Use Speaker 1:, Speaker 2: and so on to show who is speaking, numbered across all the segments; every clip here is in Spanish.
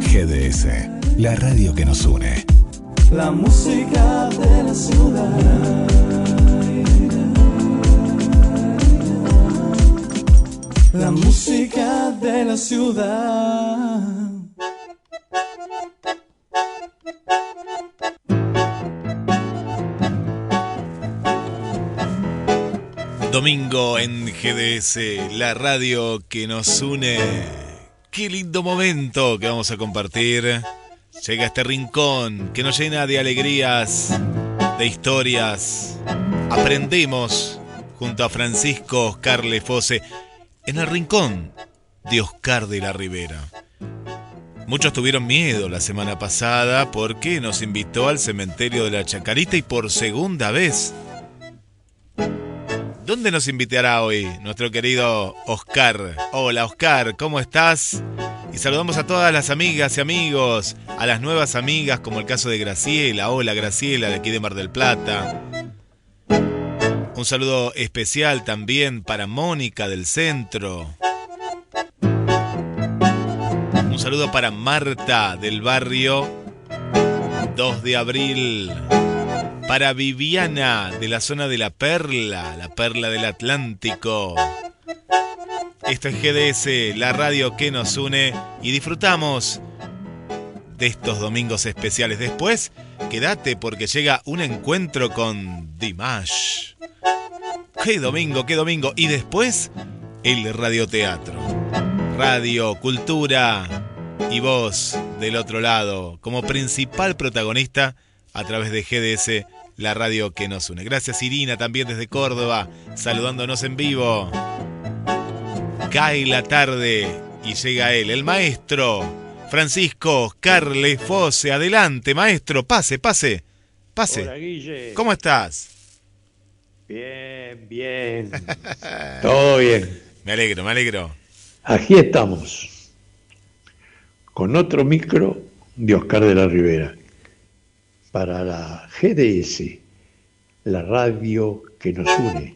Speaker 1: GDS, la radio que nos une.
Speaker 2: La música de la ciudad. La música de la ciudad.
Speaker 3: Domingo en GDS, la radio que nos une. Qué lindo momento que vamos a compartir. Llega este rincón que nos llena de alegrías, de historias. Aprendemos junto a Francisco Oscar Lefose en el rincón de Oscar de la Ribera. Muchos tuvieron miedo la semana pasada porque nos invitó al cementerio de la Chacarita y por segunda vez. ¿Dónde nos invitará hoy nuestro querido Oscar? Hola Oscar, ¿cómo estás? Y saludamos a todas las amigas y amigos, a las nuevas amigas como el caso de Graciela. Hola Graciela, de aquí de Mar del Plata. Un saludo especial también para Mónica del Centro. Un saludo para Marta del barrio 2 de abril. Para Viviana de la zona de la Perla del Atlántico. Esto es GDS, la radio que nos une y disfrutamos de estos domingos especiales. Después, quédate porque llega un encuentro con Dimash. ¡Qué domingo, qué domingo! Y después, el radioteatro. Radio, cultura y vos del otro lado como principal protagonista a través de GDS, la radio que nos une. Gracias Irina también desde Córdoba, saludándonos en vivo. Cae la tarde y llega él, el maestro Francisco Oscar Lefose. Adelante, maestro, pase.
Speaker 4: Hola, Guille.
Speaker 3: ¿Cómo estás?
Speaker 4: Bien. Todo bien.
Speaker 3: Me alegro.
Speaker 4: Aquí estamos, con otro micro de Oscar de la Ribera, para la GDS, la radio que nos une,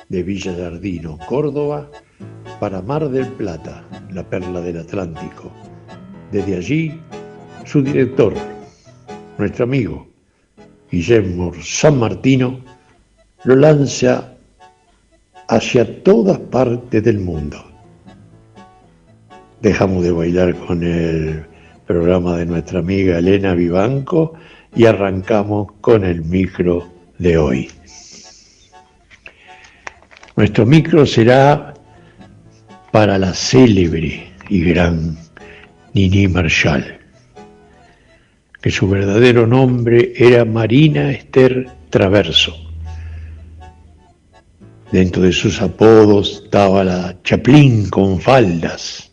Speaker 4: de Villa Giardino, Córdoba, para Mar del Plata, la perla del Atlántico. Desde allí, su director, nuestro amigo Guillermo San Martino, lo lanza hacia todas partes del mundo. Dejamos de bailar con el programa de nuestra amiga Elena Vivanco y arrancamos con el micro de hoy. Nuestro micro será para la célebre y gran Nini Marshall, que su verdadero nombre era Marina Esther Traverso. Dentro de sus apodos estaba la Chaplin con faldas,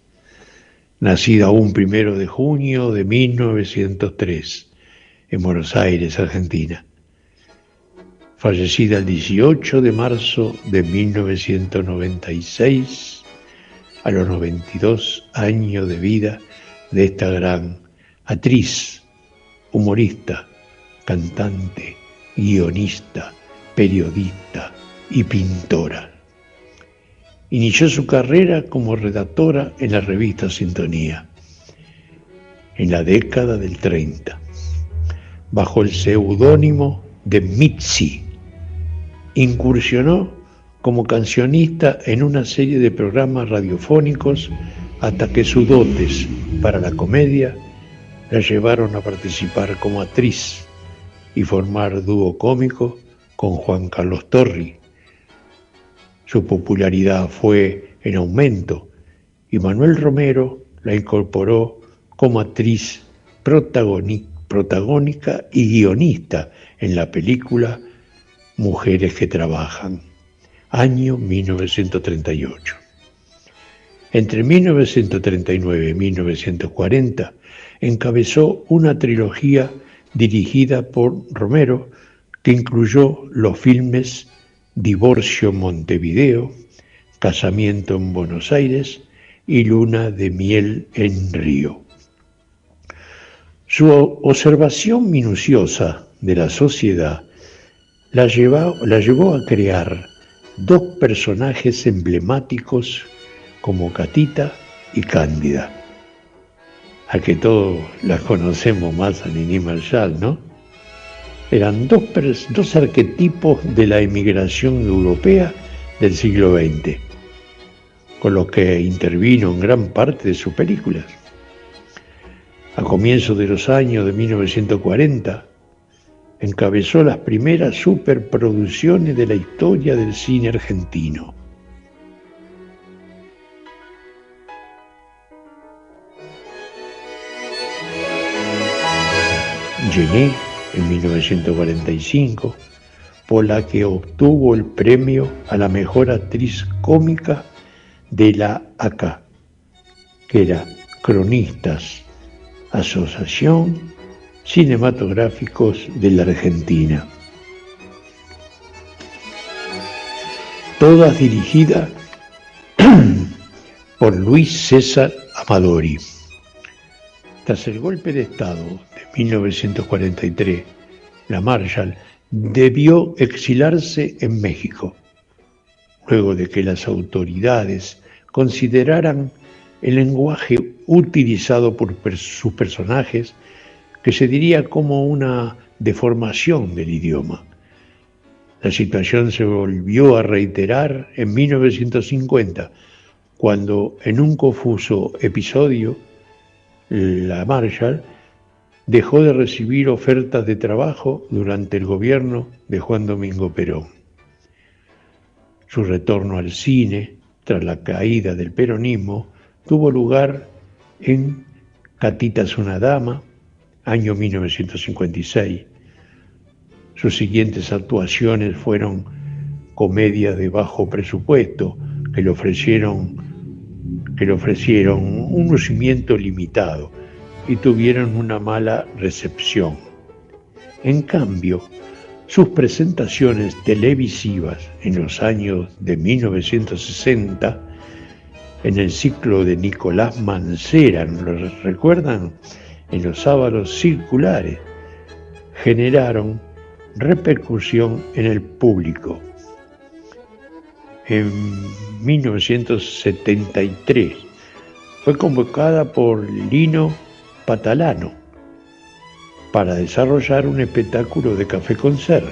Speaker 4: nacida un 1 de junio de 1903 en Buenos Aires, Argentina. Fallecida el 18 de marzo de 1996, a los 92 años de vida de esta gran actriz, humorista, cantante, guionista, periodista y pintora. Inició su carrera como redactora en la revista Sintonía en la década del 30, bajo el seudónimo de Mitzi. Incursionó como cancionista en una serie de programas radiofónicos hasta que sus dotes para la comedia la llevaron a participar como actriz y formar dúo cómico con Juan Carlos Torri. Su popularidad fue en aumento y Manuel Romero la incorporó como actriz protagónica y guionista en la película Mujeres que Trabajan, año 1938. Entre 1939 y 1940 encabezó una trilogía dirigida por Romero que incluyó los filmes Divorcio en Montevideo, Casamiento en Buenos Aires y Luna de Miel en Río. Su observación minuciosa de la sociedad la llevó a crear dos personajes emblemáticos como Catita y Cándida, a que todos las conocemos más a Niní Marshall, ¿no? Eran dos arquetipos de la emigración europea del siglo XX, con los que intervino en gran parte de sus películas. A comienzos de los años de 1940, encabezó las primeras superproducciones de la historia del cine argentino. Gené, en 1945, por la que obtuvo el premio a la mejor actriz cómica de la ACA, que era Cronistas, Asociación Cinematográficos de la Argentina. Todas dirigidas por Luis César Amadori. Tras el golpe de Estado de 1943, la Marshall debió exilarse en México, luego de que las autoridades consideraran el lenguaje utilizado por sus personajes, que se diría como una deformación del idioma. La situación se volvió a reiterar en 1950, cuando en un confuso episodio, la Marshall dejó de recibir ofertas de trabajo durante el gobierno de Juan Domingo Perón. Su retorno al cine, tras la caída del peronismo, tuvo lugar en Catita es una dama, año 1956. Sus siguientes actuaciones fueron comedias de bajo presupuesto que le ofrecieron un lucimiento limitado y tuvieron una mala recepción. En cambio, sus presentaciones televisivas en los años de 1960, en el ciclo de Nicolás Mancera, ¿lo recuerdan? En los sábados circulares, generaron repercusión en el público. En 1973 fue convocada por Lino Patalano para desarrollar un espectáculo de café con ser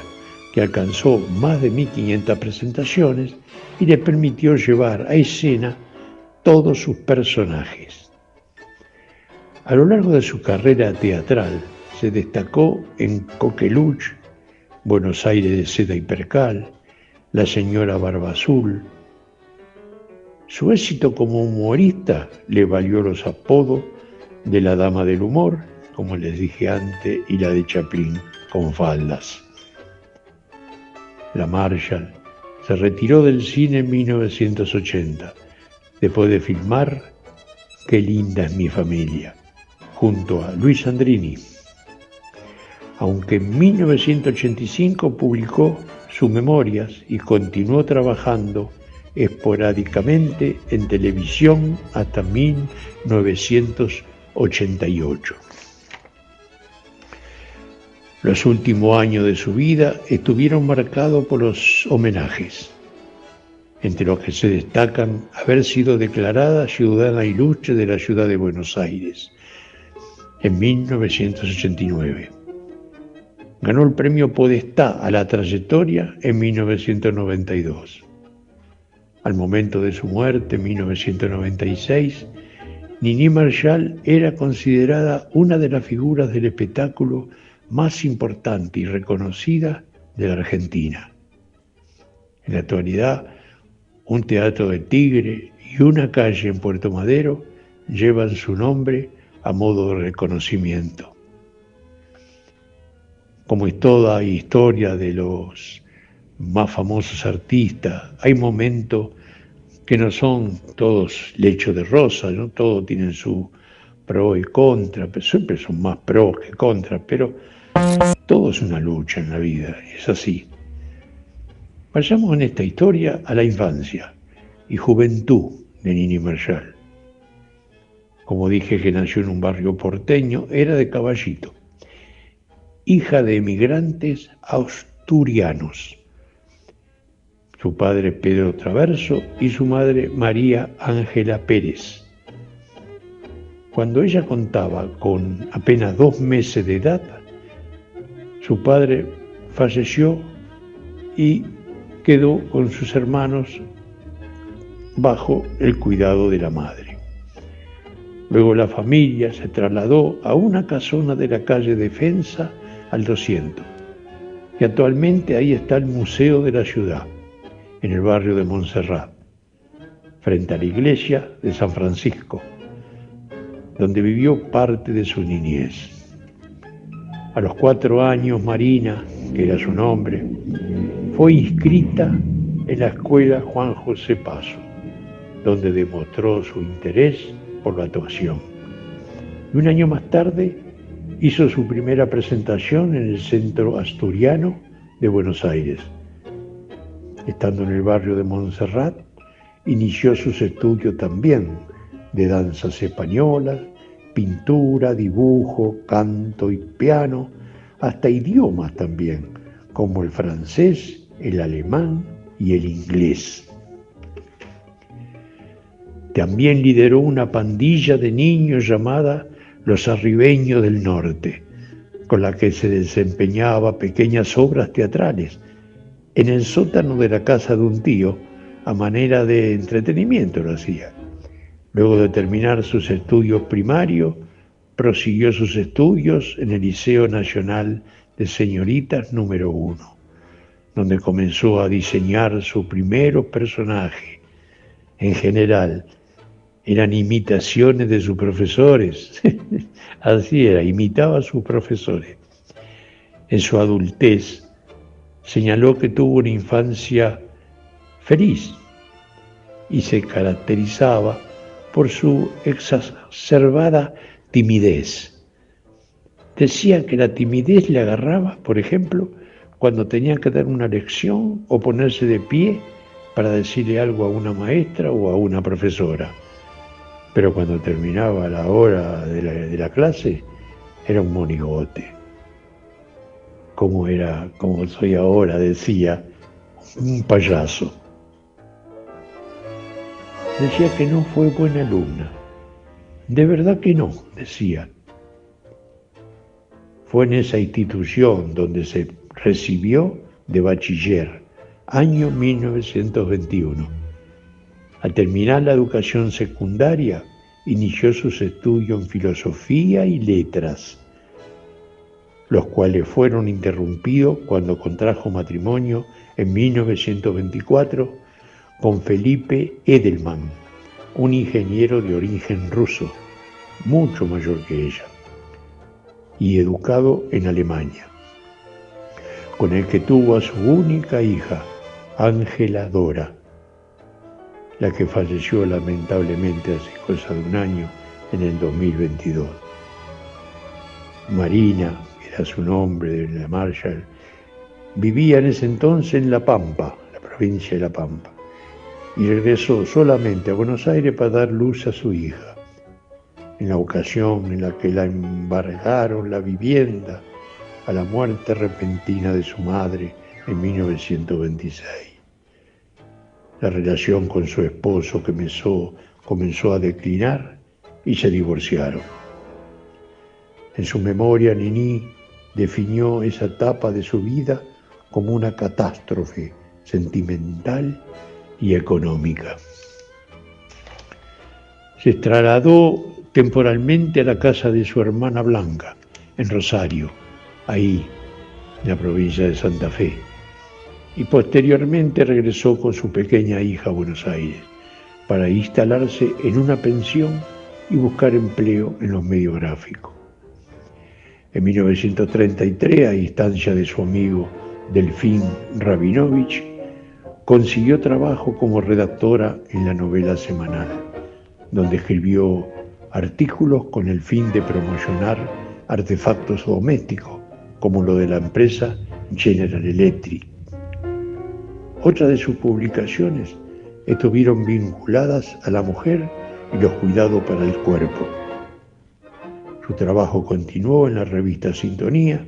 Speaker 4: que alcanzó más de 1.500 presentaciones y le permitió llevar a escena todos sus personajes. A lo largo de su carrera teatral se destacó en Coqueluche, Buenos Aires de seda y percal, La señora Barba Azul. Su éxito como humorista le valió los apodos de la Dama del Humor, como les dije antes, y la de Chaplin, con faldas. La Marshall se retiró del cine en 1980, después de filmar Qué linda es mi familia, junto a Luis Sandrini. Aunque en 1985 publicó sus memorias y continuó trabajando esporádicamente en televisión hasta 1988. Los últimos años de su vida estuvieron marcados por los homenajes, entre los que se destacan haber sido declarada ciudadana ilustre de la ciudad de Buenos Aires en 1989. Ganó el premio Podestá a la trayectoria en 1992. Al momento de su muerte, en 1996, Niní Marshall era considerada una de las figuras del espectáculo más importante y reconocida de la Argentina. En la actualidad, un teatro de Tigre y una calle en Puerto Madero llevan su nombre a modo de reconocimiento. Como es toda historia de los más famosos artistas, hay momentos que no son todos lechos de rosa, ¿no? Todos tienen su pro y contra, pero siempre son más pros que contras, pero todo es una lucha en la vida, es así. Vayamos en esta historia a la infancia y juventud de Niní Marshall. Como dije que nació en un barrio porteño, era de Caballito, hija de emigrantes asturianos. su padre Pedro Traverso y su madre María Ángela Pérez. Cuando ella contaba con apenas 2 meses de edad, su padre falleció y quedó con sus hermanos bajo el cuidado de la madre. Luego la familia se trasladó a una casona de la calle Defensa al 200, y actualmente ahí está el Museo de la Ciudad, en el barrio de Montserrat, frente a la iglesia de San Francisco, donde vivió parte de su niñez. A los 4 años, Marina, que era su nombre, fue inscrita en la escuela Juan José Paso, donde demostró su interés por la actuación. Y un año más tarde hizo su primera presentación en el Centro Asturiano de Buenos Aires. Estando en el barrio de Montserrat, inició sus estudios también de danzas españolas, pintura, dibujo, canto y piano, hasta idiomas también, como el francés, el alemán y el inglés. También lideró una pandilla de niños llamada Los Arribeños del Norte, con la que se desempeñaba pequeñas obras teatrales en el sótano de la casa de un tío, a manera de entretenimiento lo hacía. Luego de terminar sus estudios primarios, prosiguió sus estudios en el Liceo Nacional de Señoritas número 1, donde comenzó a diseñar sus primeros personajes. En general, eran imitaciones de sus profesores. Así era, imitaba a sus profesores. En su adultez, señaló que tuvo una infancia feliz y se caracterizaba por su exacerbada timidez. Decía que la timidez le agarraba, por ejemplo, cuando tenía que dar una lección o ponerse de pie para decirle algo a una maestra o a una profesora. Pero cuando terminaba la hora de la clase, era un monigote. Como soy ahora, decía, un payaso. Decía que no fue buena alumna. De verdad que no, decía. Fue en esa institución donde se recibió de bachiller, año 1921. Al terminar la educación secundaria, inició sus estudios en filosofía y letras, los cuales fueron interrumpidos cuando contrajo matrimonio en 1924 con Felipe Edelman, un ingeniero de origen ruso, mucho mayor que ella, y educado en Alemania, con el que tuvo a su única hija, Ángela Dora, la que falleció lamentablemente hace cosa de un año, en el 2022. Marina, que era su nombre de la Marshall, vivía en ese entonces en La Pampa, la provincia de La Pampa, y regresó solamente a Buenos Aires para dar luz a su hija, en la ocasión en la que la embargaron la vivienda a la muerte repentina de su madre en 1926. La relación con su esposo comenzó a declinar y se divorciaron. En su memoria, Nini definió esa etapa de su vida como una catástrofe sentimental y económica. Se trasladó temporalmente a la casa de su hermana Blanca, en Rosario, ahí, en la provincia de Santa Fe, y posteriormente regresó con su pequeña hija a Buenos Aires para instalarse en una pensión y buscar empleo en los medios gráficos. En 1933, a instancia de su amigo Delfín Rabinovich, consiguió trabajo como redactora en la Novela Semanal, donde escribió artículos con el fin de promocionar artefactos domésticos, como lo de la empresa General Electric. Otras de sus publicaciones estuvieron vinculadas a la mujer y los cuidados para el cuerpo. Su trabajo continuó en la revista Sintonía,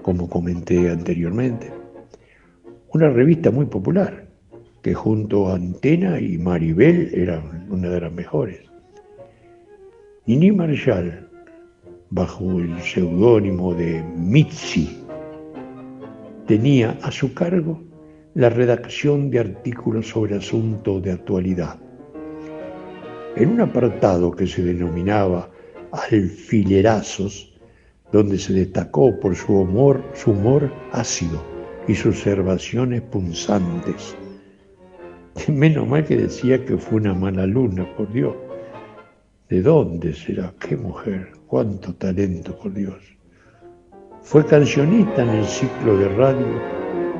Speaker 4: como comenté anteriormente, una revista muy popular que junto a Antena y Maribel eran una de las mejores. Nini Marshall, bajo el seudónimo de Mitzi, tenía a su cargo la redacción de artículos sobre asuntos de actualidad. En un apartado que se denominaba Alfilerazos, donde se destacó por su humor ácido y sus observaciones punzantes. Menos mal que decía que fue una mala alumna, por Dios. ¿De dónde será? ¡Qué mujer! ¡Cuánto talento, por Dios! Fue cancionista en el ciclo de radio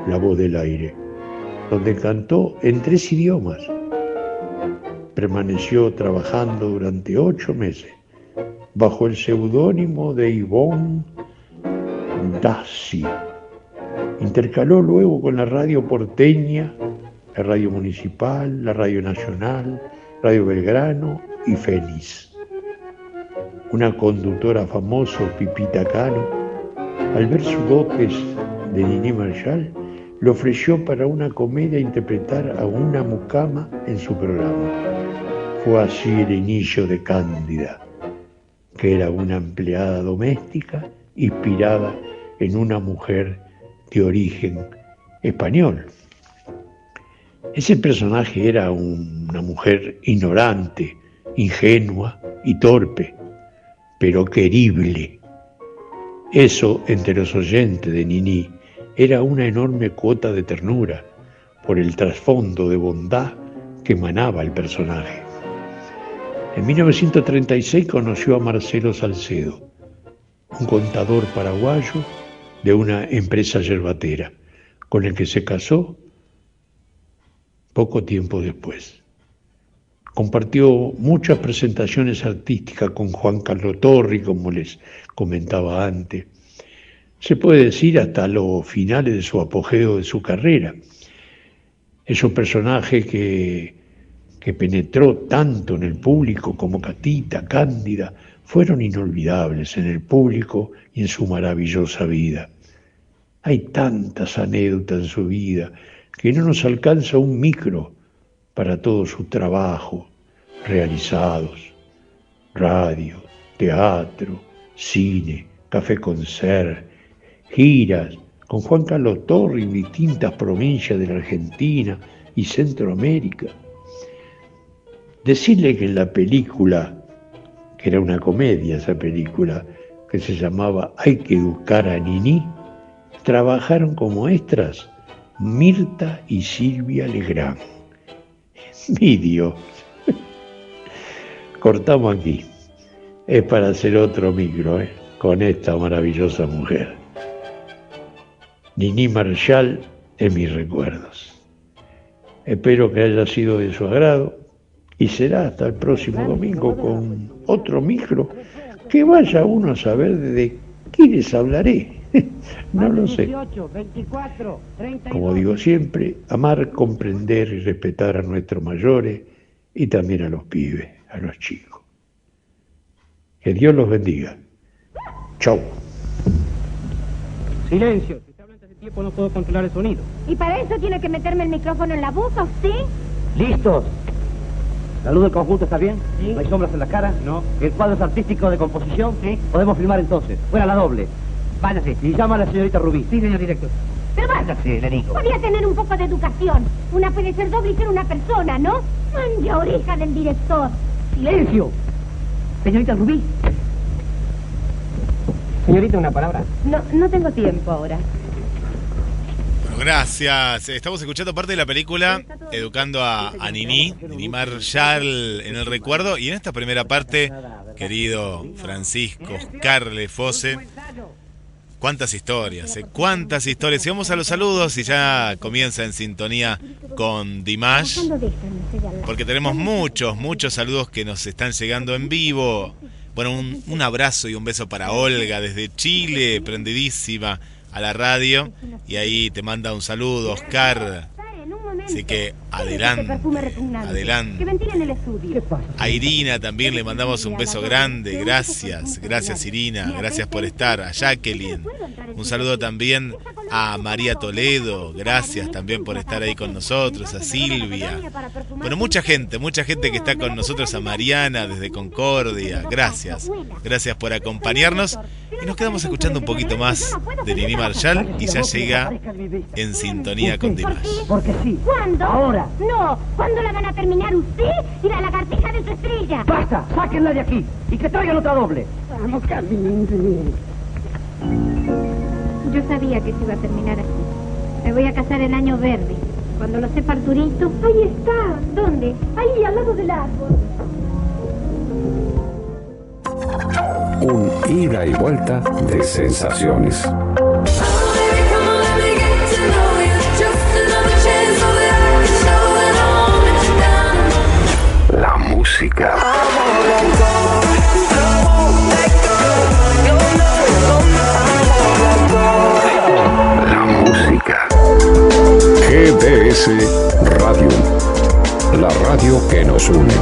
Speaker 4: La Voz del Aire, donde cantó en 3 idiomas. Permaneció trabajando durante 8 meses bajo el seudónimo de Yvonne Dassi. Intercaló luego con la radio porteña, la radio municipal, la radio nacional, Radio Belgrano y Fénix. Una conductora famosa, Pipita Cano, al ver sus dotes de Nini Marshall, le ofreció para una comedia interpretar a una mucama en su programa. Fue así el inicio de Cándida, que era una empleada doméstica inspirada en una mujer de origen español. Ese personaje era una mujer ignorante, ingenua y torpe, pero querible. Eso, entre los oyentes de Nini, era una enorme cuota de ternura por el trasfondo de bondad que emanaba el personaje. En 1936 conoció a Marcelo Salcedo, un contador paraguayo de una empresa yerbatera, con el que se casó poco tiempo después. Compartió muchas presentaciones artísticas con Juan Carlos Torri, como les comentaba antes. Se puede decir hasta los finales de su apogeo de su carrera. Es un personaje que penetró tanto en el público como Catita, Cándida, fueron inolvidables en el público y en su maravillosa vida. Hay tantas anécdotas en su vida que no nos alcanza un micro para todo su trabajo realizados: radio, teatro, cine, café-concert, giras con Juan Carlos Torri en distintas provincias de la Argentina y Centroamérica. Decirle que en la película, que era una comedia esa película, que se llamaba Hay que educar a Nini, trabajaron como extras Mirta y Silvia Legrand. Mi Dios. Cortamos aquí. Es para hacer otro micro, con esta maravillosa mujer. Nini Marshall en mis recuerdos. Espero que haya sido de su agrado y será hasta el próximo domingo con otro micro que vaya uno a saber de qué les hablaré. No lo sé. Como digo siempre, amar, comprender y respetar a nuestros mayores y también a los pibes, a los chicos. Que Dios los bendiga. Chau.
Speaker 5: Silencio. Si se habla antes de tiempo no puedo controlar el sonido.
Speaker 6: ¿Y para eso tiene que meterme el micrófono en la boca usted?
Speaker 5: ¡Listos! ¿La luz del conjunto está bien?
Speaker 6: Sí.
Speaker 5: ¿No hay sombras en la cara?
Speaker 6: No.
Speaker 5: ¿El cuadro es artístico de composición?
Speaker 6: Sí.
Speaker 5: Podemos filmar entonces. Fuera la doble.
Speaker 6: Váyase.
Speaker 5: Y llama a la señorita Rubí.
Speaker 6: Sí, señor director. Pero váyase, le digo. Podría tener un poco de educación. Una puede ser doble y ser una persona, ¿no? Mande oreja del director.
Speaker 5: ¡Silencio! Señorita Rubí. Señorita, una palabra.
Speaker 6: No tengo tiempo ahora.
Speaker 3: Bueno, gracias. Estamos escuchando parte de la película Educando a Nini Marshall en el recuerdo. Y en esta primera parte, querido Francisco Oscar Lefose, cuántas historias, cuántas historias. Y vamos a los saludos y ya comienza en sintonía con Dimash, porque tenemos muchos saludos que nos están llegando en vivo. Bueno, un abrazo y un beso para Olga desde Chile, prendidísima a la radio. Y ahí te manda un saludo, Oscar. Así que adelante, adelante.
Speaker 6: Que ventilen el estudio.
Speaker 3: A Irina también le mandamos un beso grande. Gracias Irina, gracias por estar. A Jacqueline, un saludo también a María Toledo, gracias también por estar ahí con nosotros, a Silvia. Bueno, mucha gente que está con nosotros, a Mariana desde Concordia, gracias por acompañarnos. Y nos quedamos escuchando un poquito más de Nini Marshall y ya llega En Sintonía con Dimash.
Speaker 5: Porque sí.
Speaker 6: ¿Cuándo?
Speaker 5: Ahora.
Speaker 6: No, ¿cuándo la van a terminar usted y la lagartija de su estrella?
Speaker 5: ¡Basta! ¡Sáquenla de aquí! ¡Y que traigan otra doble!
Speaker 6: Vamos, Carmen. Yo sabía que se iba a terminar así. Me voy a casar el año verde. Cuando lo sepa Arturito... Ahí está. ¿Dónde? Ahí, al lado del árbol.
Speaker 1: Un ida y vuelta de sensaciones. La música. La música. GDS Radio. La radio que nos une.